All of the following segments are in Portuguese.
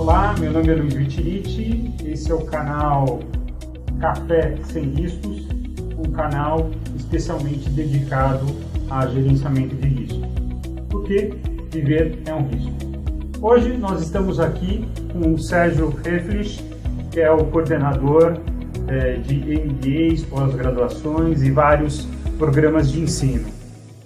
Olá, meu nome é Luiz Vitiriti, esse é o canal Café Sem Riscos, um canal especialmente dedicado a gerenciamento de risco, porque viver é um risco. Hoje nós estamos aqui com o Sérgio Reflich, que é o coordenador de MBAs, pós-graduações e vários programas de ensino.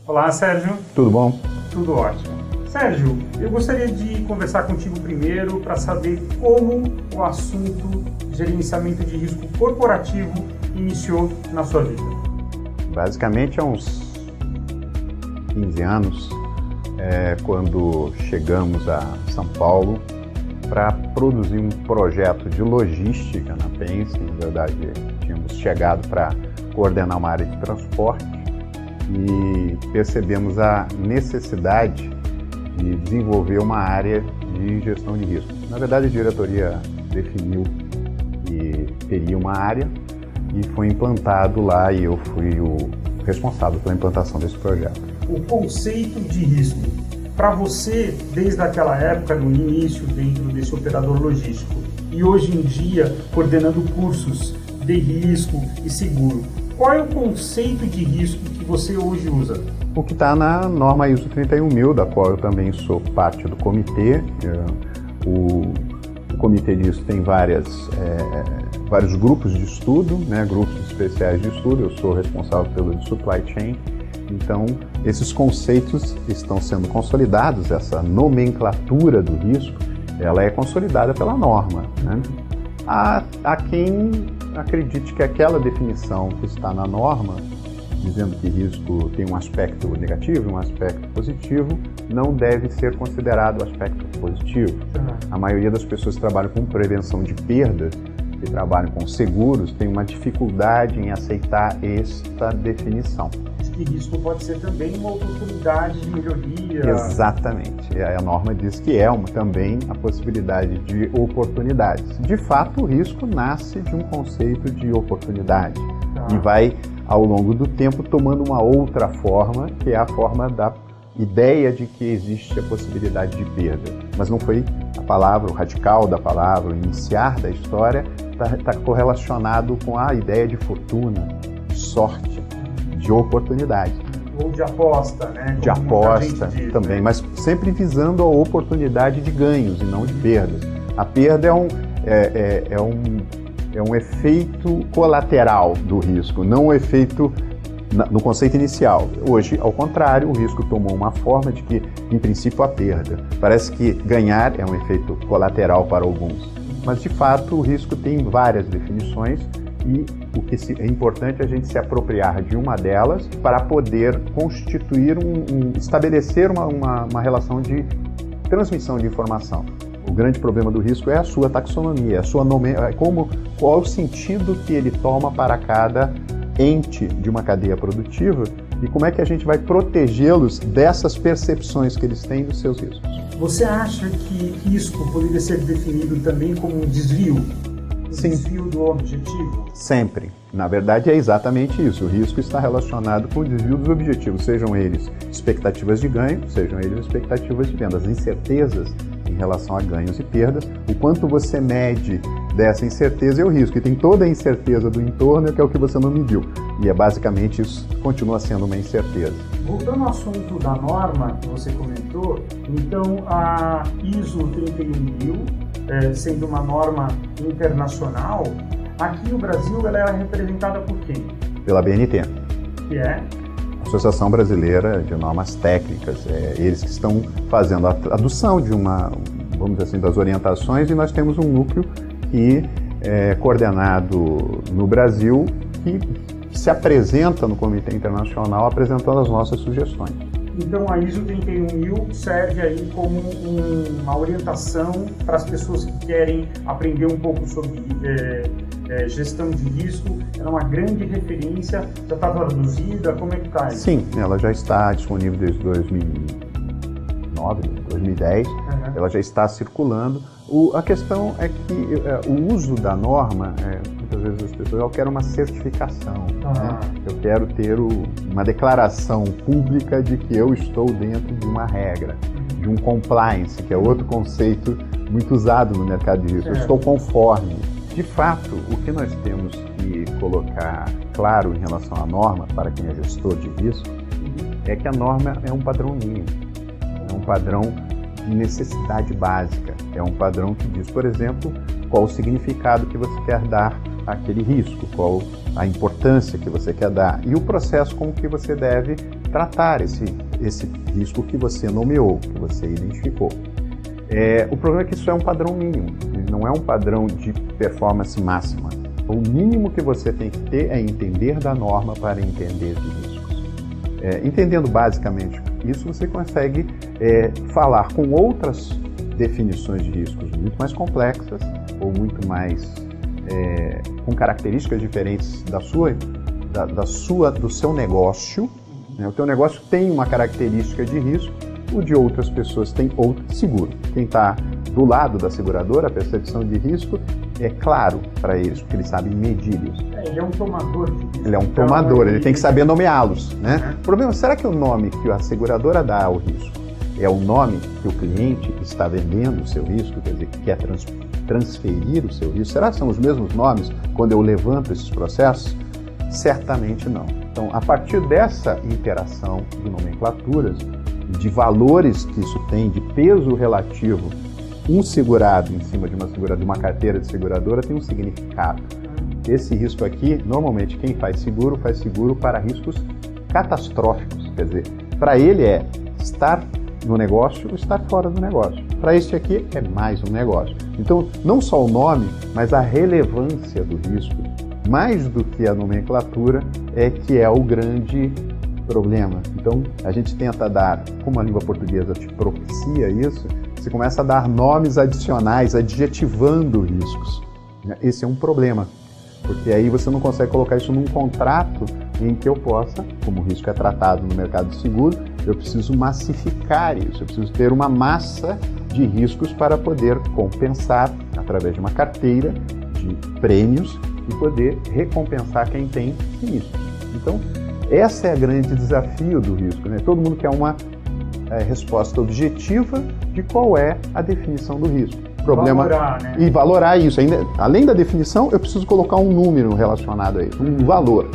Olá, Sérgio. Tudo bom? Tudo ótimo. Sérgio, eu gostaria de conversar contigo primeiro para saber como o assunto gerenciamento de risco corporativo iniciou na sua vida. Basicamente há uns 15 anos, quando chegamos a São Paulo para produzir um projeto de logística na Penske. Na verdade, tínhamos chegado para coordenar uma área de transporte e percebemos a necessidade de desenvolver uma área de gestão de risco. Na verdade, a diretoria definiu que teria uma área e foi implantado lá, e eu fui o responsável pela implantação desse projeto. O conceito de risco, para você, desde aquela época, no início, dentro desse operador logístico, e hoje em dia, coordenando cursos de risco e seguro, qual é o conceito de risco que você hoje usa? O que está na norma ISO 31000, da qual eu também sou parte do comitê. O comitê disso tem vários grupos de estudo, grupos especiais de estudo. Eu sou responsável pelo de supply chain. Então, esses conceitos estão sendo consolidados. Essa nomenclatura do risco, ela é consolidada pela norma. Há quem acredite que aquela definição que está na norma, dizendo que risco tem um aspecto negativo e um aspecto positivo, não deve ser considerado o aspecto positivo. A maioria das pessoas que trabalham com prevenção de perdas, que trabalham com seguros, tem uma dificuldade em aceitar esta definição. E risco pode ser também uma oportunidade de melhoria. Exatamente. A norma diz que é também a possibilidade de oportunidades. De fato, o risco nasce de um conceito de oportunidade e vai, ao longo do tempo, tomando uma outra forma, que é a forma da ideia de que existe a possibilidade de perda. Mas não foi a palavra, o radical da palavra, o iniciar da história, está correlacionado com a ideia de fortuna, de sorte, de oportunidade. Ou de aposta, né? De aposta também, mas sempre visando a oportunidade de ganhos e não de perdas. A perda é um efeito colateral do risco, não um efeito no conceito inicial. Hoje, ao contrário, o risco tomou uma forma de que, em princípio, a perda. Parece que ganhar é um efeito colateral para alguns, mas, de fato, o risco tem várias definições e o que é importante é a gente se apropriar de uma delas para poder constituir estabelecer uma relação de transmissão de informação. O grande problema do risco é a sua taxonomia, qual é o sentido que ele toma para cada ente de uma cadeia produtiva e como é que a gente vai protegê-los dessas percepções que eles têm dos seus riscos. Você acha que risco poderia ser definido também como um desvio? Sim. Desvio do objetivo? Sempre. Na verdade, é exatamente isso. O risco está relacionado com o desvio dos objetivos, sejam eles expectativas de ganho, sejam eles expectativas de vendas. As incertezas em relação a ganhos e perdas, o quanto você mede dessa incerteza é o risco. E tem toda a incerteza do entorno, que é o que você não mediu. E basicamente isso continua sendo uma incerteza. Voltando ao assunto da norma que você comentou, então a ISO 31000, sendo uma norma internacional, aqui no Brasil ela é representada por quem? Pela BNT. Que é? Associação Brasileira de Normas Técnicas. Eles que estão fazendo a tradução de vamos dizer assim, das orientações, e nós temos um núcleo que é coordenado no Brasil, que se apresenta no Comitê Internacional apresentando as nossas sugestões. Então a ISO 31000 serve aí como uma orientação para as pessoas que querem aprender um pouco sobre gestão de risco. Ela é uma grande referência, já está traduzida, como é que está isso? Sim, ela já está disponível desde 2009, 2010, ela já está circulando. A questão é que o uso da norma, muitas vezes as pessoas, eu quero uma certificação, né? Eu quero ter uma declaração pública de que eu estou dentro de uma regra, de um compliance, que é outro conceito muito usado no mercado de risco. Eu estou conforme. De fato, o que nós temos que colocar claro em relação à norma, para quem é gestor de risco, é que a norma é um padrão mínimo, é um padrão de necessidade básica, é um padrão que diz, por exemplo, qual o significado que você quer dar àquele risco, qual a importância que você quer dar e o processo com que você deve tratar esse risco que você nomeou, que você identificou. O problema é que isso é um padrão mínimo, não é um padrão de performance máxima. O mínimo que você tem que ter é entender da norma para entender de riscos. Entendendo basicamente isso, você consegue falar com outras definições de riscos muito mais complexas ou muito mais com características diferentes do seu negócio. O teu negócio tem uma característica de risco, o de outras pessoas tem outro seguro. Quem está do lado da seguradora, a percepção de risco é claro para eles, porque eles sabem medir isso. Ele é um tomador de risco. Ele é um tomador, ele tem que saber nomeá-los, né? O problema, será que o nome que a seguradora dá ao risco é o nome que o cliente está vendendo o seu risco, quer dizer, que quer transferir o seu risco? Será que são os mesmos nomes quando eu levanto esses processos? Certamente não. Então, a partir dessa interação de nomenclaturas, de valores que isso tem, de peso relativo, um segurado em cima de uma carteira de seguradora tem um significado. Esse risco aqui, normalmente quem faz seguro para riscos catastróficos, quer dizer, para ele é estar no negócio ou estar fora do negócio. Para este aqui é mais um negócio. Então, não só o nome, mas a relevância do risco, mais do que a nomenclatura, que é o grande problema. Então, a gente tenta dar, como a língua portuguesa te propicia isso, você começa a dar nomes adicionais, adjetivando riscos. Esse é um problema, porque aí você não consegue colocar isso num contrato em que eu possa, como o risco é tratado no mercado de seguro, eu preciso massificar isso, eu preciso ter uma massa de riscos para poder compensar, através de uma carteira de prêmios, e poder recompensar quem tem sinistros. Então, esse é o grande desafio do risco, né? Todo mundo quer uma resposta objetiva de qual é a definição do risco. Valorar, né? E valorar isso. Além da definição, eu preciso colocar um número relacionado a isso, um valor.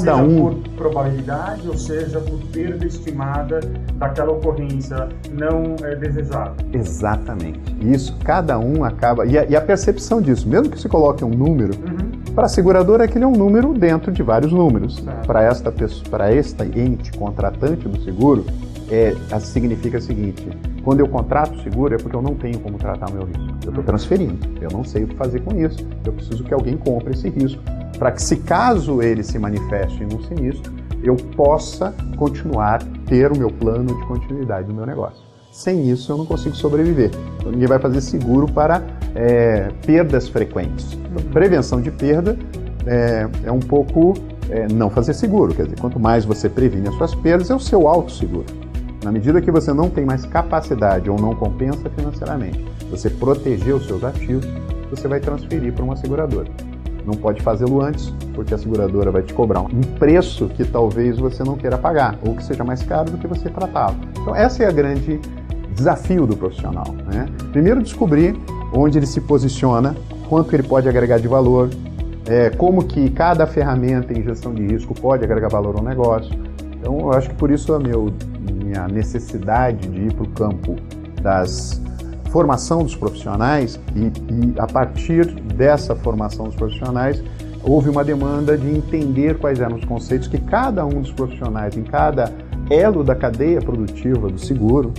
Seja por probabilidade, ou seja por perda estimada daquela ocorrência não desejada. Exatamente. Isso, cada um acaba... E a percepção disso, mesmo que se coloque um número, para a seguradora aquele é um número dentro de vários números. Para esta ente contratante do seguro, significa o seguinte: quando eu contrato o seguro é porque eu não tenho como tratar o meu risco. Eu estou transferindo, eu não sei o que fazer com isso, eu preciso que alguém compre esse risco, para que, se caso ele se manifeste em um sinistro, eu possa continuar, ter o meu plano de continuidade do meu negócio. Sem isso, eu não consigo sobreviver. Então, ninguém vai fazer seguro para perdas frequentes. Então, prevenção de perda é um pouco não fazer seguro. Quer dizer, quanto mais você previne as suas perdas, é o seu autosseguro. Na medida que você não tem mais capacidade ou não compensa financeiramente, você proteger os seus ativos, você vai transferir para uma seguradora. Não pode fazê-lo antes, porque a seguradora vai te cobrar um preço que talvez você não queira pagar, ou que seja mais caro do que você tratava. Então, esse é o grande desafio do profissional, né? Primeiro, descobrir onde ele se posiciona, quanto ele pode agregar de valor, como que cada ferramenta em gestão de risco pode agregar valor ao negócio. Então, eu acho que por isso minha necessidade de ir para o campo das formação dos profissionais e a partir dessa formação dos profissionais houve uma demanda de entender quais eram os conceitos que cada um dos profissionais em cada elo da cadeia produtiva do seguro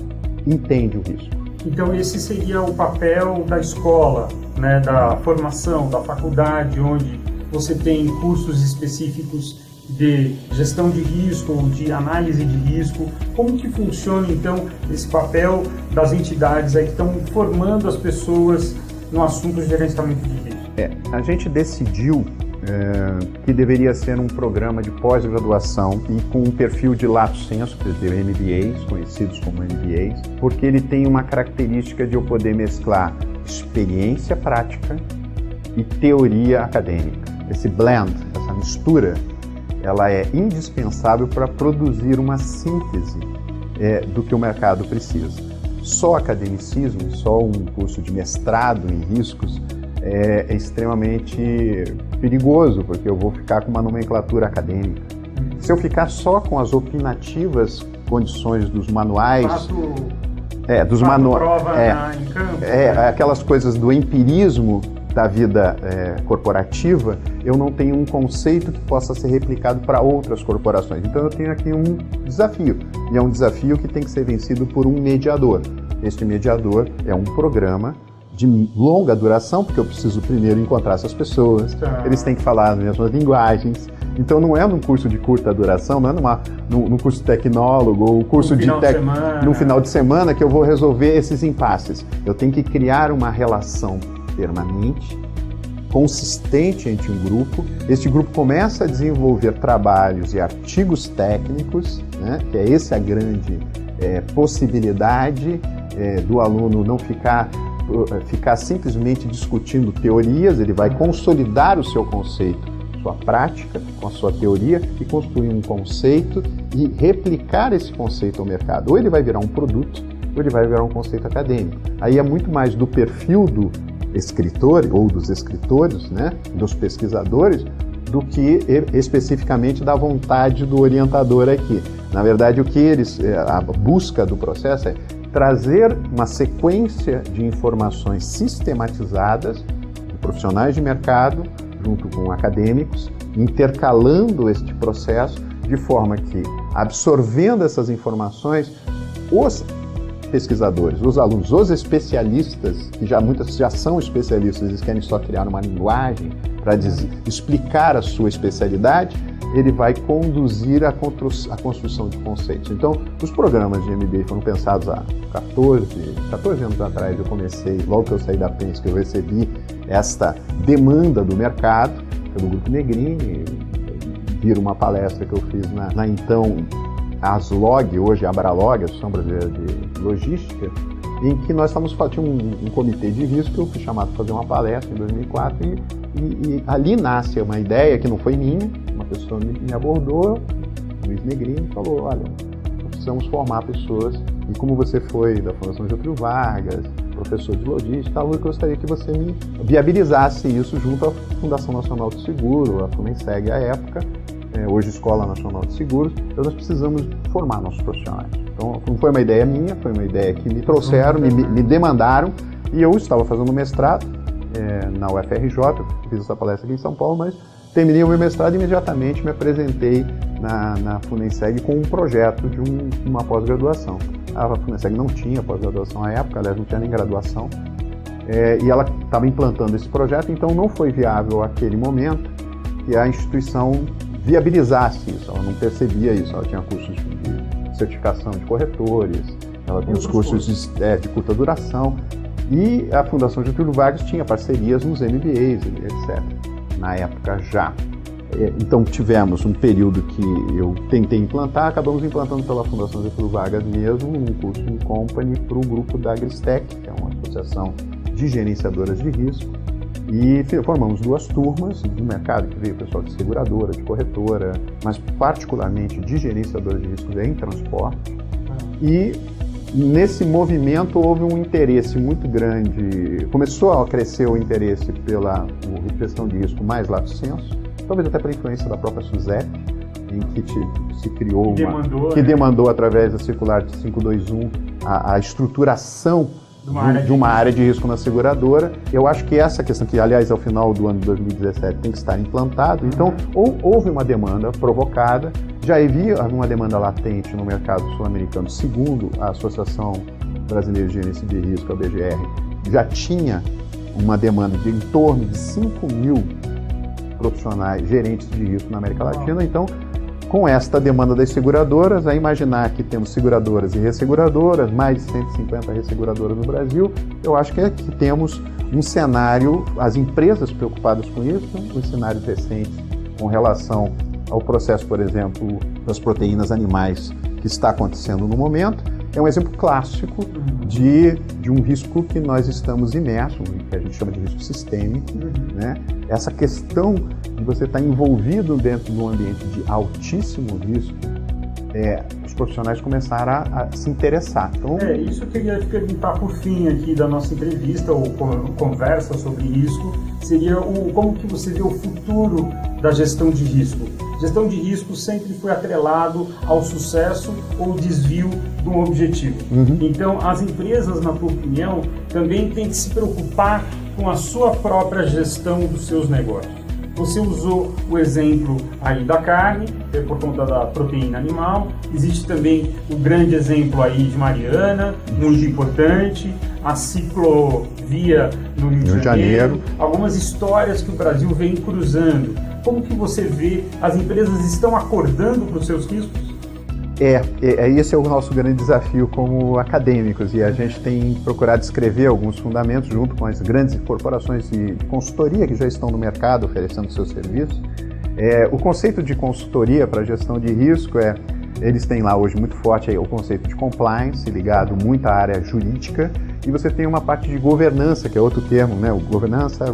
entende o risco. Então esse seria o papel da escola, né, da formação, da faculdade, onde você tem cursos específicos de gestão de risco ou de análise de risco. Como que funciona então esse papel das entidades aí que estão formando as pessoas no assunto de gerenciamento de risco? A gente decidiu que deveria ser um programa de pós-graduação e com um perfil de lato sensu, quer dizer, MBAs, conhecidos como MBAs, porque ele tem uma característica de eu poder mesclar experiência prática e teoria acadêmica. Esse blend, essa mistura, ela é indispensável para produzir uma síntese do que o mercado precisa. só academicismo, só um curso de mestrado em riscos, é extremamente perigoso, porque eu vou ficar com uma nomenclatura acadêmica. Se eu ficar só com as opinativas condições dos manuais, prova em campo, aquelas coisas do empirismo da vida corporativa, eu não tenho um conceito que possa ser replicado para outras corporações. Então eu tenho aqui um desafio, e é um desafio que tem que ser vencido por um mediador. Este mediador é um programa de longa duração, porque eu preciso primeiro encontrar essas pessoas, eles têm que falar as mesmas linguagens. Então não é num curso de curta duração, não é num curso tecnólogo ou curso no final de semana que eu vou resolver esses impasses. Eu tenho que criar uma relação permanente, consistente entre um grupo. Este grupo começa a desenvolver trabalhos e artigos técnicos, né, que é essa a grande possibilidade do aluno não ficar simplesmente discutindo teorias. Ele vai consolidar o seu conceito, sua prática, com a sua teoria, e construir um conceito e replicar esse conceito ao mercado. Ou ele vai virar um produto, ou ele vai virar um conceito acadêmico. Aí é muito mais do perfil do escritor ou dos escritores, né, dos pesquisadores, do que especificamente da vontade do orientador aqui. Na verdade, a busca do processo é trazer uma sequência de informações sistematizadas de profissionais de mercado junto com acadêmicos, intercalando este processo de forma que, absorvendo essas informações, os pesquisadores, os alunos, os especialistas, que muitos já são especialistas, eles querem só criar uma linguagem para explicar a sua especialidade, ele vai conduzir a construção de conceitos. Então, os programas de MBA foram pensados há 14 anos atrás. Eu comecei, logo que eu saí da Penske, eu recebi esta demanda do mercado, pelo Grupo Negrini, viram uma palestra que eu fiz na então ASLOG, hoje Abralog, Associação Brasileira de Logística, em que nós tinha um comitê de risco, eu fui chamado para fazer uma palestra em 2004 e ali nasce uma ideia que não foi minha. Uma pessoa me abordou, Luiz Negrini, falou: olha, precisamos formar pessoas, e como você foi da Fundação Getúlio Vargas, professor de logística, eu gostaria que você me viabilizasse isso junto à Fundação Nacional de Seguro, a FUNESEG à época, hoje Escola Nacional de Seguros. Então nós precisamos formar nossos profissionais. Então não foi uma ideia minha, foi uma ideia que me trouxeram, me demandaram, e eu estava fazendo mestrado na UFRJ, fiz essa palestra aqui em São Paulo, mas terminei o meu mestrado e imediatamente me apresentei na FUNESEG com um projeto de uma pós-graduação. A FUNESEG não tinha pós-graduação à época, aliás, não tinha nem graduação, e ela estava implantando esse projeto, então não foi viável aquele momento que a instituição viabilizasse isso. Ela não percebia isso. Ela tinha cursos de certificação de corretores, ela tinha os cursos de curta duração, e a Fundação Getúlio Vargas tinha parcerias nos MBAs, etc. Na época já. Então tivemos um período que eu tentei implantar, acabamos implantando pela Fundação Getúlio Vargas mesmo um curso em company para o grupo da Agristec, que é uma associação de gerenciadoras de risco, e formamos 2 turmas do mercado, que veio o pessoal de seguradora, de corretora, mas particularmente de gerenciadoras de riscos em transporte. E nesse movimento houve um interesse muito grande, começou a crescer o interesse pela gestão de risco mais lato sensu, talvez até pela influência da própria SUSEP, em que se criou que demandou através da circular de 521 a estruturação de uma área de risco na seguradora. Eu acho que essa questão, que aliás ao final do ano de 2017 tem que estar implantado, então houve uma demanda provocada, já havia uma demanda latente no mercado sul-americano, segundo a Associação Brasileira de Gerência de Risco, a BGR, já tinha uma demanda de em torno de 5.000 profissionais gerentes de risco na América Latina. Então, com esta demanda das seguradoras, a imaginar que temos seguradoras e resseguradoras, mais de 150 resseguradoras no Brasil, eu acho que temos um cenário, as empresas preocupadas com isso, os cenários recentes com relação ao processo, por exemplo, das proteínas animais que está acontecendo no momento, é um exemplo clássico de um risco que nós estamos imersos, que a gente chama de risco sistêmico, né? Essa questão de você estar envolvido dentro de um ambiente de altíssimo risco, profissionais começaram a se interessar. Então, isso eu queria te perguntar por fim aqui da nossa entrevista, ou conversa sobre risco, seria como que você vê o futuro da gestão de risco. Gestão de risco sempre foi atrelado ao sucesso ou desvio de um objetivo. Então, as empresas, na tua opinião, também têm que se preocupar com a sua própria gestão dos seus negócios. Você usou o exemplo aí da carne, por conta da proteína animal. Existe também o grande exemplo aí de Mariana, muito importante, a ciclovia no Rio de Janeiro. Algumas histórias que o Brasil vem cruzando. Como que você vê, as empresas estão acordando para os seus riscos? Esse é o nosso grande desafio como acadêmicos, e a gente tem procurado escrever alguns fundamentos junto com as grandes corporações de consultoria que já estão no mercado oferecendo seus serviços. O conceito de consultoria para gestão de risco eles têm lá hoje muito forte o conceito de compliance, ligado muito à área jurídica, e você tem uma parte de governança, que é outro termo, né? O governança,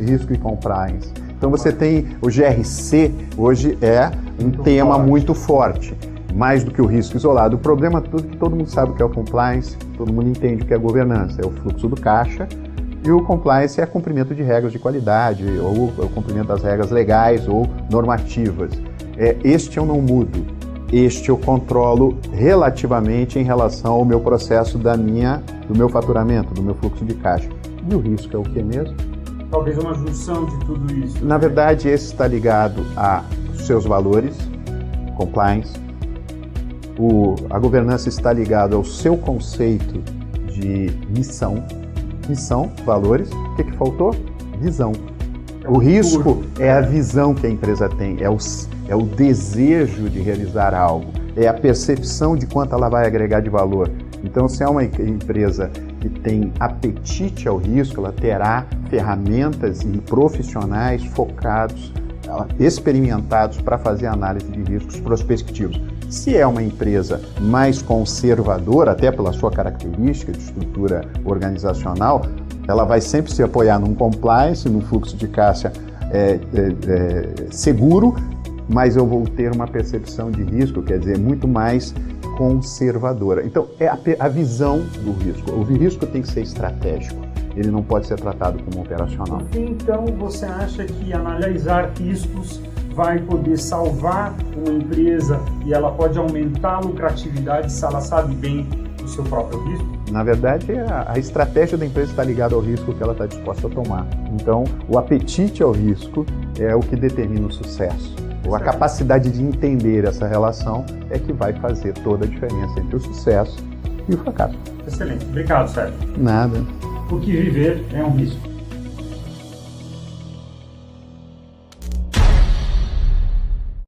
risco e compliance. Então você tem o GRC, hoje é um tema muito forte. Mais do que o risco isolado. O problema é tudo que todo mundo sabe o que é o compliance, todo mundo entende o que é a governança, é o fluxo do caixa, e o compliance é cumprimento de regras de qualidade, ou o cumprimento das regras legais ou normativas. Este eu não mudo, este eu controlo relativamente em relação ao meu processo do meu faturamento, do meu fluxo de caixa. E o risco é o que mesmo? Talvez uma junção de tudo isso. Na verdade, esse está ligado aos seus valores, compliance. A governança está ligada ao seu conceito de missão, valores. O que faltou? Visão. O risco é a visão que a empresa tem, é o desejo de realizar algo, é a percepção de quanto ela vai agregar de valor. Então, se é uma empresa que tem apetite ao risco, ela terá ferramentas e profissionais focados, experimentados para fazer análise de riscos prospectivos. Se é uma empresa mais conservadora, até pela sua característica de estrutura organizacional, ela vai sempre se apoiar num compliance, num fluxo de caixa seguro, mas eu vou ter uma percepção de risco, quer dizer, muito mais conservadora. Então, é a visão do risco. O risco tem que ser estratégico, ele não pode ser tratado como operacional. Então, você acha que analisar riscos vai poder salvar uma empresa e ela pode aumentar a lucratividade se ela sabe bem o seu próprio risco? Na verdade, a estratégia da empresa está ligada ao risco que ela está disposta a tomar. Então, o apetite ao risco é o que determina o sucesso. A capacidade de entender essa relação é que vai fazer toda a diferença entre o sucesso e o fracasso. Excelente. Obrigado, Sérgio. Nada. Porque viver é um risco.